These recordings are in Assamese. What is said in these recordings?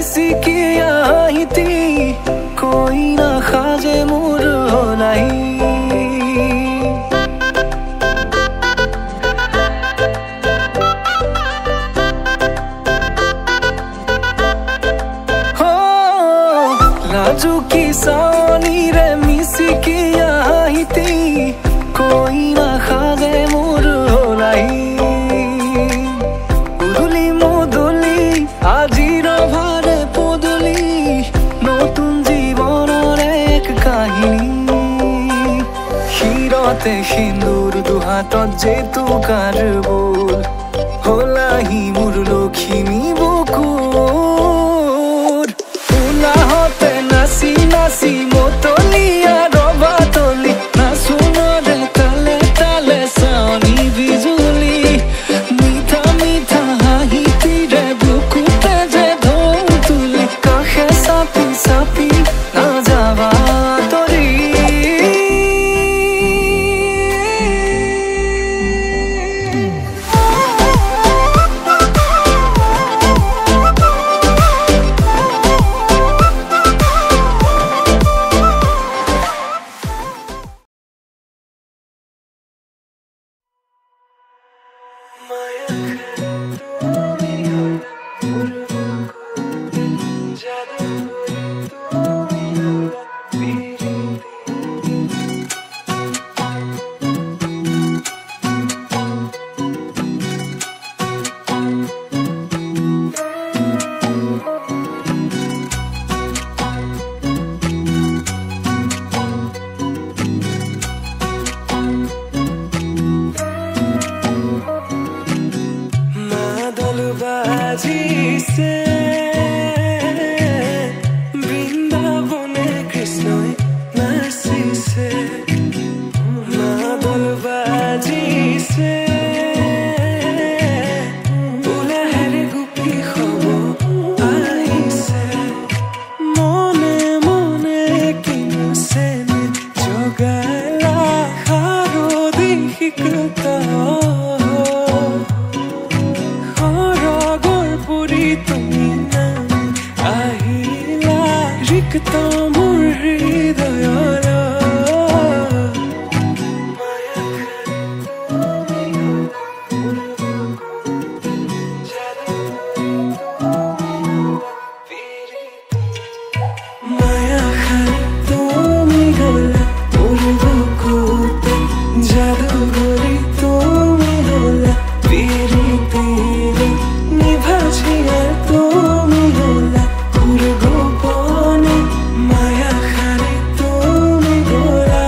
मिसिकियाहिती कोई ना खाजे मोर नहीं राजू की सानी रे मिसिकियाहिती कोई ना खाजे मोर नहीं उदुली मुदुली আজির ভারে পদুলি নতুন জীবনের এক কাহিনী হিরতে সিন্দুর দুহাতত যে তোকাৰ বোল হলাহি মোৰ লখিমী বুকুৰ উলাহতে নাচি নাচি মতলিয়া ৰবাতলি নাচোনৰে তালে তালে চাৱনি বিজুলি মিঠা মিঠা হাঁহিতিৰে বুকুতে যে ঢৌ তুলি কাষে চাপি চাপি নাযাবা তৰি বৃন্দাবনে কৃষ্ণই নাচিছে মাদল বাজিছে উলাহেৰে গোপী হব আহিছে মনে মনে কিনুছে জগালা শাৰদী শিকত তুমি নাম আহিলা ৰিক্ত মোৰ হৃদয়ৰ মায়া খাই তুমি গলা মোৰ বুকুতে যাদু কৰি তুমি হলা পিৰিতিৰে নিভাজিয়া তুমি হলা মোৰ গোপনে মায়া খাই তুমি গলা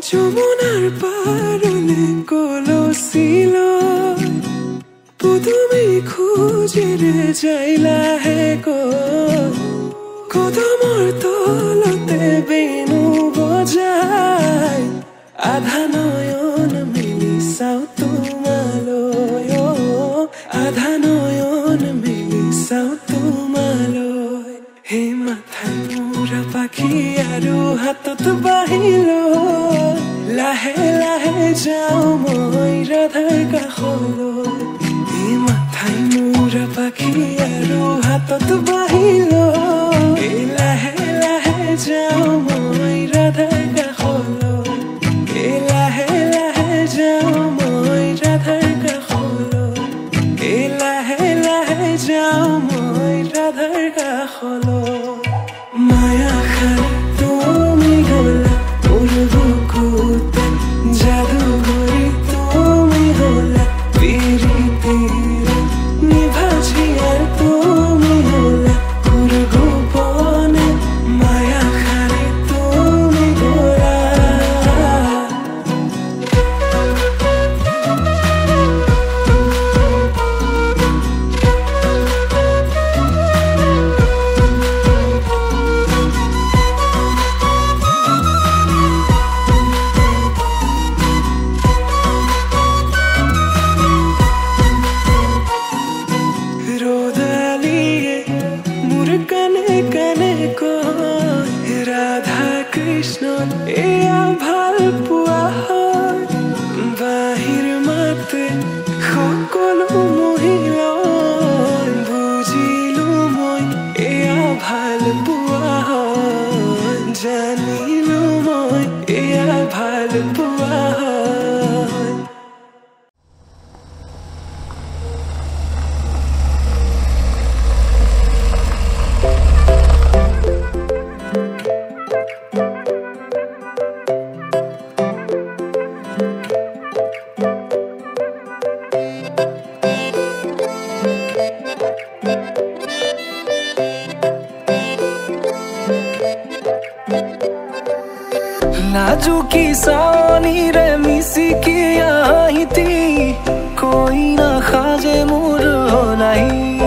যমুনাৰ পাৰলে কলসিল পুতুমি খুঁজিৰে যাইলা হে কদমৰ তলতে বেনু বজাই আধা নয়ন মেলি চাও তোমালৈ আধা নয়ন মেলি চাও তোমালৈ হে মাথাই মোৰা পাখি আৰু হাতত বাহিল লাহে লাহে যাও মই ৰাধাৰ কাষলৈ মাথাই মোৰা পাখি আৰু হাতত বাহিল লাহে লাহে যাও মই ৰাধাৰ কাষলৈ লাহে লাহে যাও মই ৰাধাৰ কাষলৈ লাহে লাহে যাও মই ৰাধাৰ কাষলৈ মায়া খাই তুমি গলা মোৰ বুকুতে যাদু কৰি তুমি হলা পিৰিতিৰে নিভাজিয়া তুমি হলা মোৰ গোপনে মায়া তৃষ্ণত এয়া ভাল পোৱা হয় বাহিৰ মাতে সকলো মহিলাই বুজিলো মই এয়া ভাল পোৱা হয় জানিলো মই এয়া ভাল পোৱা হয় नाजुकी सानी रे मिसिकी आहिती कोई ना खाजे मोर नहीं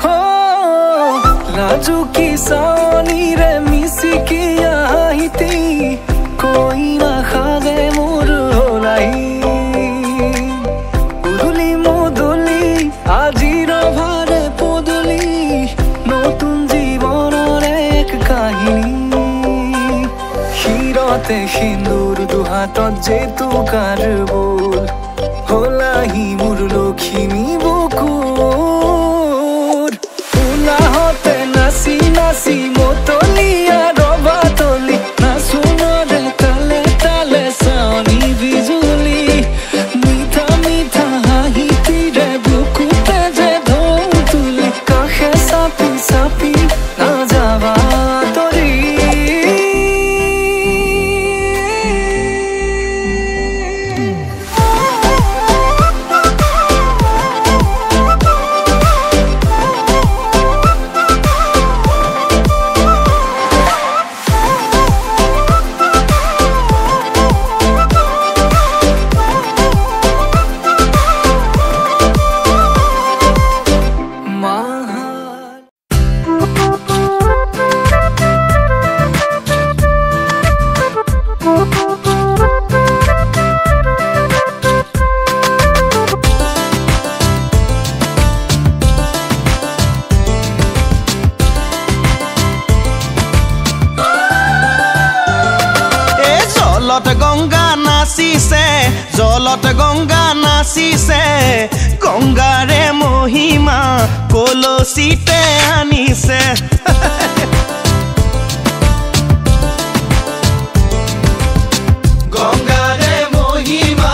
हो नाजुकी सानी रे मिसिकी आहिती कोई ना खाजे मोर नहीं আজির ভারে পদলি নতুন জীবনের এক কাহিনী শিরতে সিন্দুর দুহাতত যেতু কার বল হলাহি মোর লখিমী বুকুর উলাহতে নাচি নাচি মতলিয়া রবা তলি নাচুনরে তালে তালে চাউনি বিজুলি মিঠা মিঠা হাঁহিতি রে বুকুতে যে ঢৌ তুলি কাষে চাপি চাপি নাযাবা তৰি জলত গংগা নাচিছে গংগাৰে মহিমা কলসিতে আনিছে গংগাৰে মহিমা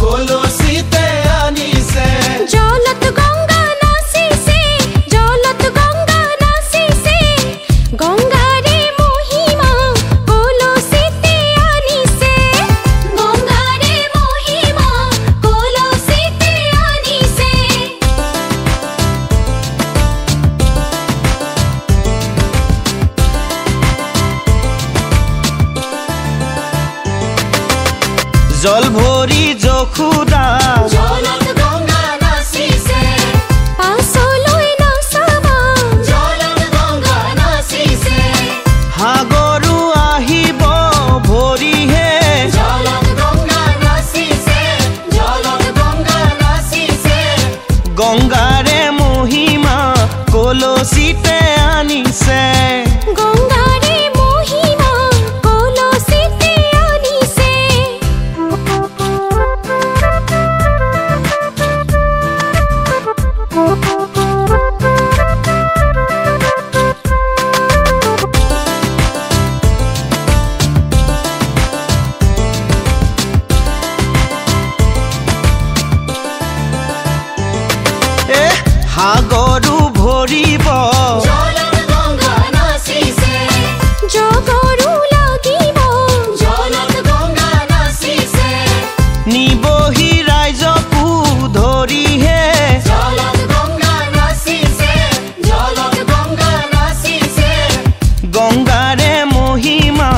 কলসিতে আনিছে জলত গংগা নাচিছে জলত গংগা নাচিছে গংগাৰে মহিমা কলসিতে আনিছে গংগাৰে মহিমা কলসিতে আনিছে জল ভৰি যখুদা জলত গংগা নাচিছে পাছলৈ নাচাবা জলত গংগা নাচিছে সাগৰো আহিব ভৰিহে জলত গংগা নাচিছে জলত গংগা নাচিছে গংগাৰে মহিমা কলসিতে আনিছে গংগাৰে মহিমা কলসিতে আনিছে সাগৰো ভৰিব জলত গংগা নাচিছে জগৰো লাগিব জলত গংগা নাচিছে নিবহি ৰাইজকো ধৰিহে জলত গংগা নাচিছে জলত গংগা নাচিছে গংগাৰে মহিমা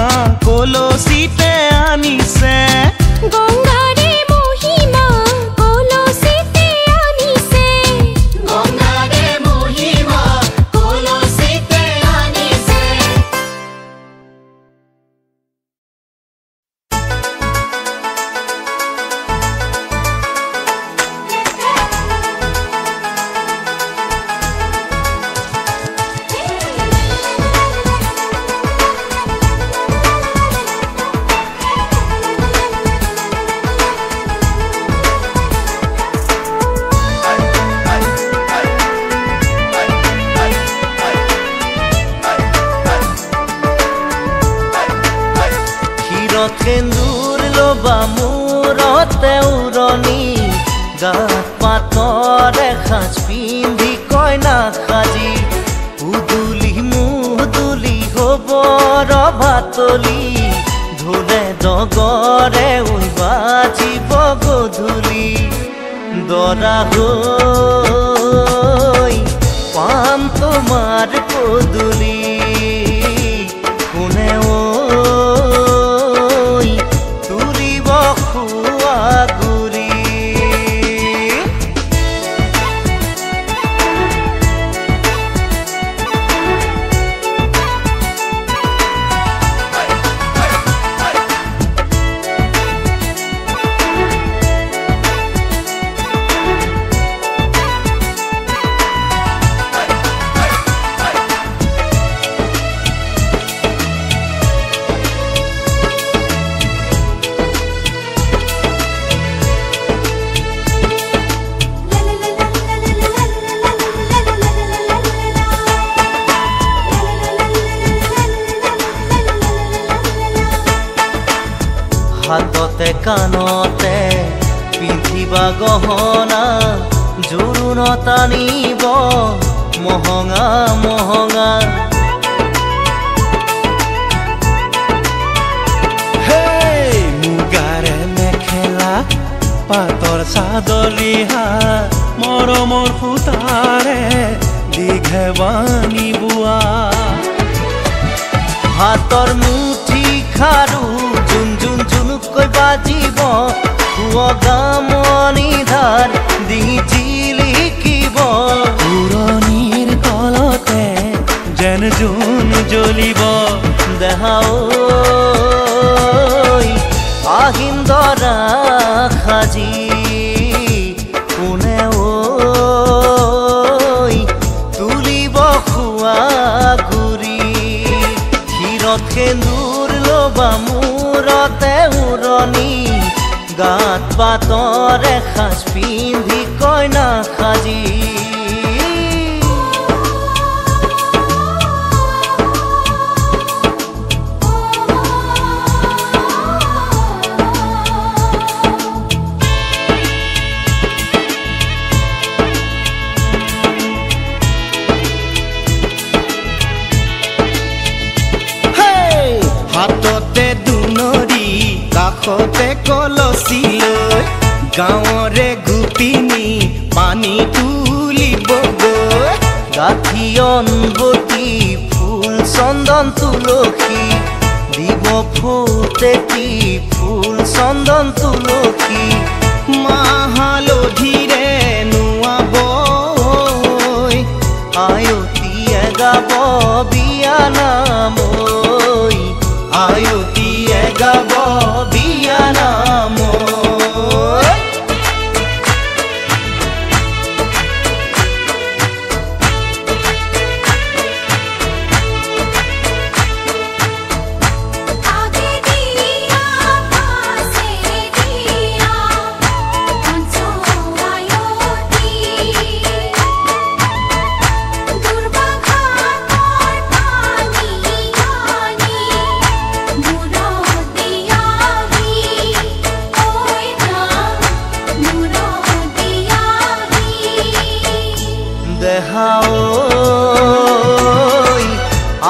কলসিতে আনিছে গংগাৰে মহিমা কলসিতে আনিছে গংগাৰে মহিমা কলসিতে আনিছে উৰণি গাত পাতৰে সাজ পিন্ধি কইনা সাজি উদুলি মুদুলি হ'ব ৰভাতলি ঢোলে ডগৰে বাজিব গধূলি দৰা হৈ পাম তোমাৰ পদূলি কোনে তুলিব খোৱা গুৰি হাততে কাণতে পিন্ধিবা গহনা জোৰোণ টানিব মহঙা মহঙা মুগাৰে মেখেলা পাতৰ চাদৰ ৰিহা মৰমৰ সূতাৰে দীঘেবানী বোৱা হাতৰ মুঠি খাৰু জুন জুন জুনুকৈ বাজিব গামনি ধাৰ ডিঙি জিলিকিব পুৰণিৰ তলতে যেন জোন জ্বলিব দেহা আহিন দৰা সাজি কোনে তুলিব খোৱা গুৰি ক্ষীৰত সেন্দুৰ ল'বা মূৰতে উৰণি গাত পাতৰে সাজ পিন্ধি কইনা সাজি হাততে দুনৰি কাষতে কলচি লৈ গাঁৱৰে গোপিনী পানী তুলিবগৈ গাঁঠি অনবতী ফুল চন্দন তুলসী দিব ফুটেতি ফুল চন্দন তুলসী মাহ হালধিৰে নুৱাব আয়তীয়ে গাব বিয়া নাম আয়তীয়ে গাব বিয়া নাম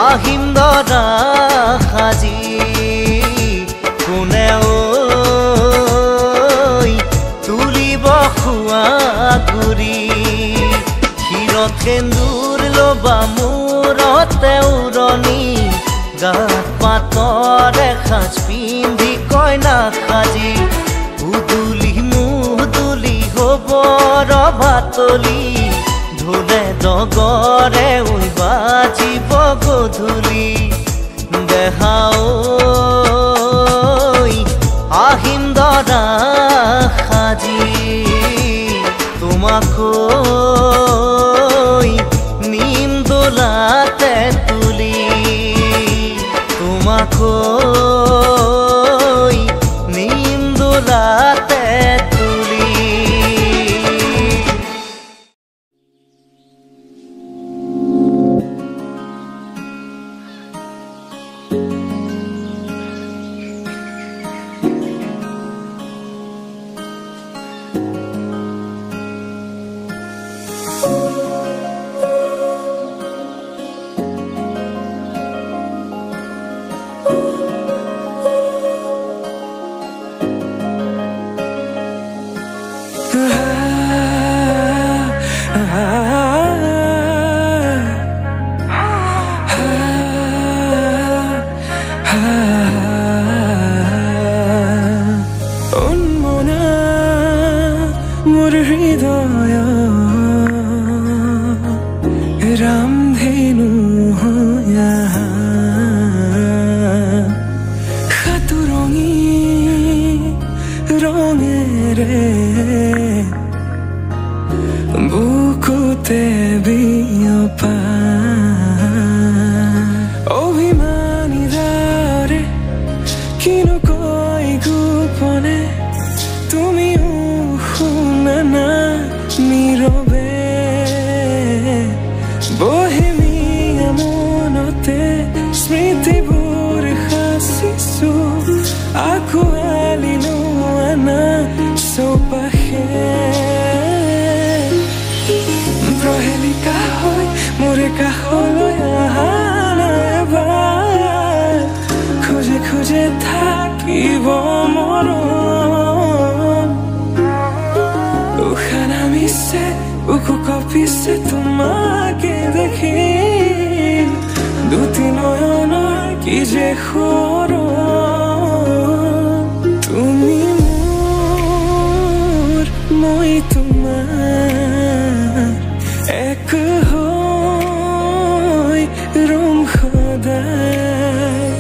আহিম দৰা সাজি কোনে তুলিব খোৱা গুৰি ক্ষীৰত সেন্দুৰ ল'বা মূৰতে উৰণি গাত পাতৰে সাজ পিন্ধি কইনা সাজি উদুলি মুদুলি হ'ব ৰভাতলি ঢোলে ডগৰে বাজিব গধূলি দেহা আহিম দৰা সাজি তোমাক নিম দোলাতে তুলি তোমাক নিম দোলাতে তুলি Unmona mor hridaya ramdhenu hoya khaturongi rongere bukute biyopa obhimani dare kino koi gupone tumi hunana nirobe bohemia monote smriti bur khasisu aku alinu ana sopahe prohelika hoy more kaholo ahana ebar khoje khoje thakibo moron ukhana mise uku kopise tumake dekhi duti noyonor ki je khoron tumi mor moi tumar ek hoy rum khodai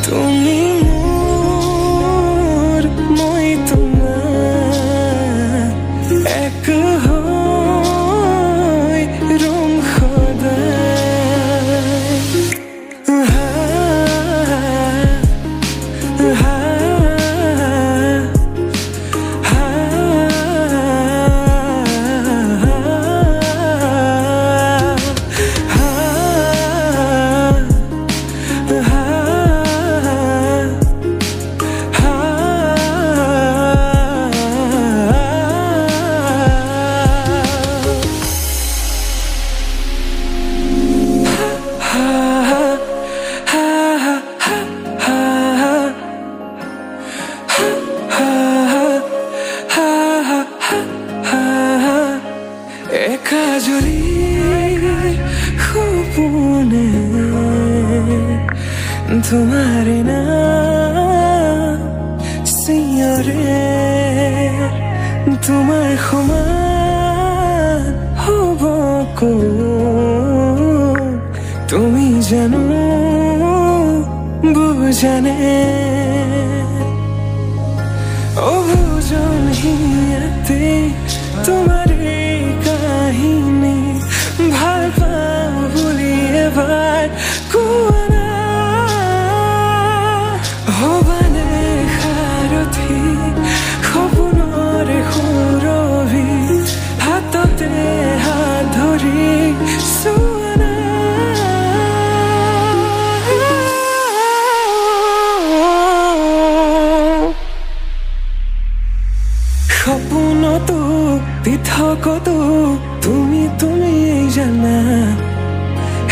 tumi mor moi tumar ek hoy rum khodai तुम्हारे नाम सियारे तुम्हारे खुमान होबो को तुमी जानो बुझाने ओ बुझन हियाते तुम्हारे काहिनी ভাল পাও বুলি এবাৰ কোৱা হবানে সাৰথি সপোনৰে সুৰভি হাততে হাত ধৰি চোৱানা সপোনতো পৃথকতো তুমি তুমি জানা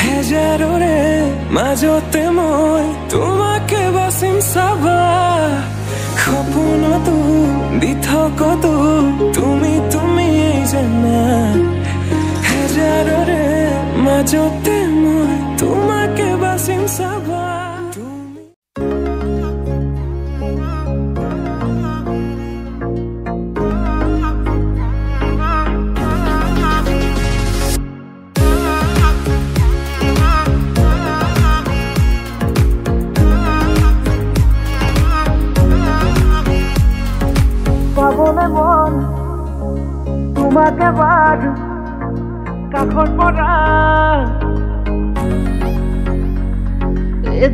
হেজাৰৰে মাজতে মই তোমাকে বাচিম চাবা সপোনতো পৃথকতো তুমি তুমি জানা হেজাৰৰে মাজতে মই তোমাকে বাচিম চাবা পাবলে মন তোমাকে বাদ কাখৰ পৰা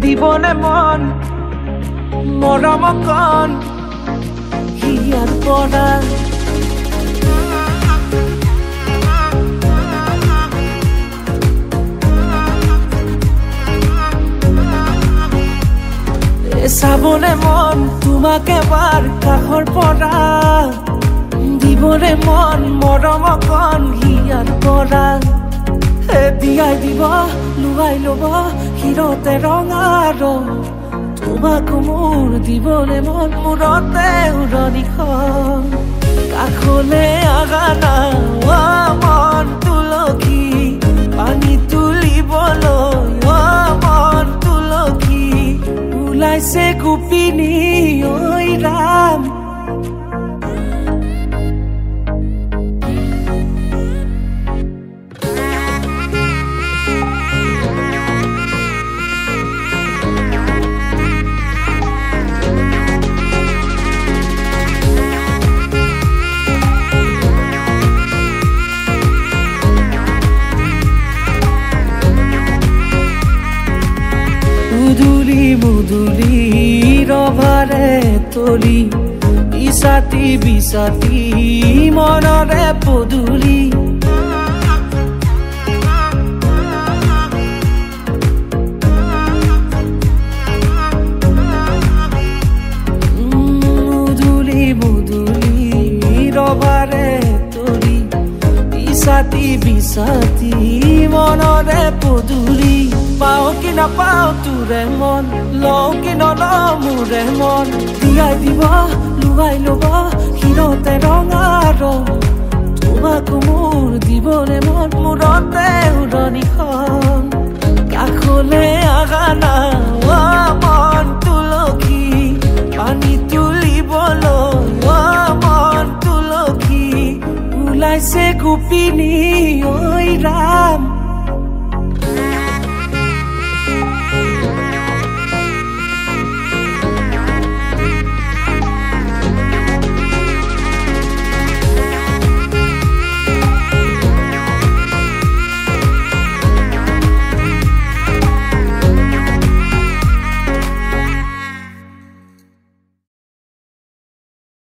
দিবনে মন মৰম কণ হিয়াৰ পৰা চাবলে মন তোমাকে বাৰ কাখৰ পৰা দিবলে মন মৰম কণ হিয়াৰ পৰা দিয়াই দিব লুৱাই ল'ব হিৰতে ৰঙা ৰং তোমাক মোৰ দিবলে মন মূৰতে উৰণিখন কাষলে আগা না মন ওলাইছে গোপিনী ঐ ৰাম মুদুলি মুদুলি ৰভাৰে তলি বিছাতি বিছাতি মনৰে পদুলি মুদুলি মুদুলি ৰভাৰে তলি বিছাতি বিছাতি মনৰে পদুলি পাও কি নাপাও তোৰে মন লও কি নলও মোৰে মন দিয়াই দিব লুৱাই ল'ব হিৰতে ৰঙা ৰং তোমাক মোৰ দিবনে মন মূৰতে উৰণিখন কাষলে আগা না মন তুলসী পানী তুলিবলৈ মন তুলসী ওলাইছে গোপিনী ঐ ৰাম